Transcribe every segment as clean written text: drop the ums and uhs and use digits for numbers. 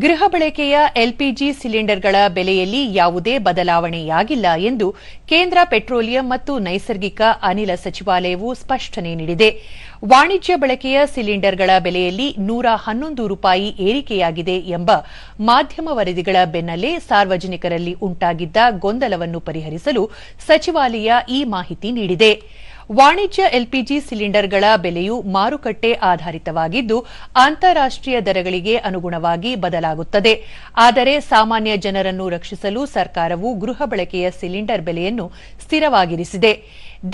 ಗೃಹ ಬಳಕೆಯ ಎಲ್ಪಿಜಿ ಸಿಲಿಂಡರ್ಗಳ ಬೆಲೆಯಲ್ಲಿ ಯಾವುದೇ ಬದಲಾವಣೆಯಾಗಿಲ್ಲ ಎಂದು ಕೇಂದ್ರ ಪೆಟ್ರೋಲಿಯಂ ಮತ್ತು ನೈಸರ್ಗಿಕ ಅನಿಲ ಸಚಿವಾಲಯವು ಸ್ಪಷ್ಟನೆ ನೀಡಿದೆ. ವಾಣಿಜ್ಯ ಬಳಕೆಯ ಸಿಲಿಂಡರ್ಗಳ ಬೆಲೆಯಲ್ಲಿ ₹111 ಏರಿಕೆಯಾಗಿದೆ ಎಂಬ ಮಾಧ್ಯಮ ವರದಿಗಳ ಬೆನ್ನಲ್ಲೇ ಸಾರ್ವಜನಿಕರಲ್ಲಿ ಉಂಟಾಗಿದ್ದ ಗೊಂದಲವನ್ನು ಪರಿಹರಿಸಲು ಸಚಿವಾಲಯ ಈ ಮಾಹಿತಿ ನೀಡಿದೆ. ವಾಣಿಜ್ಯ ಎಲ್ಪಿಜಿ ಸಿಲಿಂಡರ್ಗಳ ಬೆಲೆಯು ಮಾರುಕಟ್ಟೆ ಆಧಾರಿತವಾಗಿದ್ದು ಅಂತಾರಾಷ್ಟೀಯ ದರಗಳಿಗೆ ಅನುಗುಣವಾಗಿ ಬದಲಾಗುತ್ತದೆ. ಆದರೆ ಸಾಮಾನ್ಯ ಜನರನ್ನು ರಕ್ಷಿಸಲು ಸರ್ಕಾರವು ಗೃಹ ಬಳಕೆಯ ಸಿಲಿಂಡರ್ ಬೆಲೆಯನ್ನು ಸ್ಥಿರವಾಗಿರಿಸಿದೆ.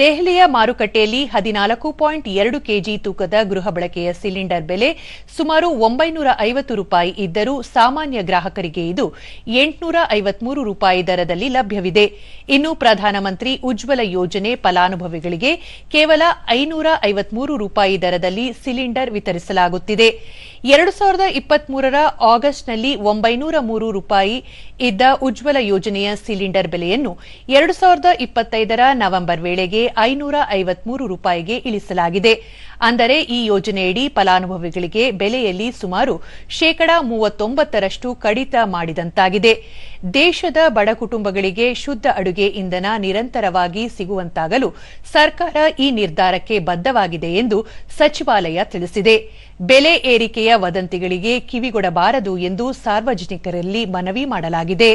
ದೆಹಲಿಯ ಮಾರುಕಟ್ಟೆಯಲ್ಲಿ 14.2 ಕೆಜಿ ತೂಕದ ಗೃಹ ಬಳಕೆಯ ಸಿಲಿಂಡರ್ ಬೆಲೆ ಸುಮಾರು ₹950 ಇದ್ದರೂ ಸಾಮಾನ್ಯ ಗ್ರಾಹಕರಿಗೆ ಇದು ₹853 ದರದಲ್ಲಿ ಲಭ್ಯವಿದೆ. ಇನ್ನು ಪ್ರಧಾನಮಂತ್ರಿ ಉಜ್ವಲ ಯೋಜನೆ ಫಲಾನುಭವಿಗಳಿಗೆ ಕೇವಲ ₹553 ದರದಲ್ಲಿ ಸಿಲಿಂಡರ್ ವಿತರಿಸಲಾಗುತ್ತಿದೆ. 2023ರ ಆಗಸ್ಟ್ನಲ್ಲಿ ₹903 ಇದ್ದ ಉಜ್ವಲ ಯೋಜನೆಯ ಸಿಲಿಂಡರ್ ಬೆಲೆಯನ್ನು 2025ರ ನವೆಂಬರ್ ವೇಳೆಗೆ ₹553ಗೆ ಇಳಿಸಲಾಗಿದೆ. ಅಂದರೆ ಈ ಯೋಜನೆಯಡಿ ಫಲಾನುಭವಿಗಳಿಗೆ ಬೆಲೆಯಲ್ಲಿ ಸುಮಾರು 39% ಕಡಿತ ಮಾಡಿದಂತಾಗಿದೆ. ದೇಶದ ಬಡ ಕುಟುಂಬಗಳಿಗೆ ಶುದ್ಧ ಅಡುಗೆ ಇಂಧನ ನಿರಂತರವಾಗಿ ಸಿಗುವಂತಾಗಲು ಸರ್ಕಾರ ಈ ನಿರ್ಧಾರಕ್ಕೆ ಬದ್ಧವಾಗಿದೆ ಎಂದು ಸಚಿವಾಲಯ ತಿಳಿಸಿದೆ. ಬೆಲೆ ಏರಿಕೆಯ ವದಂತಿಗಳಿಗೆ ಕಿವಿಗೊಡಬಾರದು ಎಂದು ಸಾರ್ವಜನಿಕರಲ್ಲಿ ಮನವಿ ಮಾಡಲಾಗಿದೆ.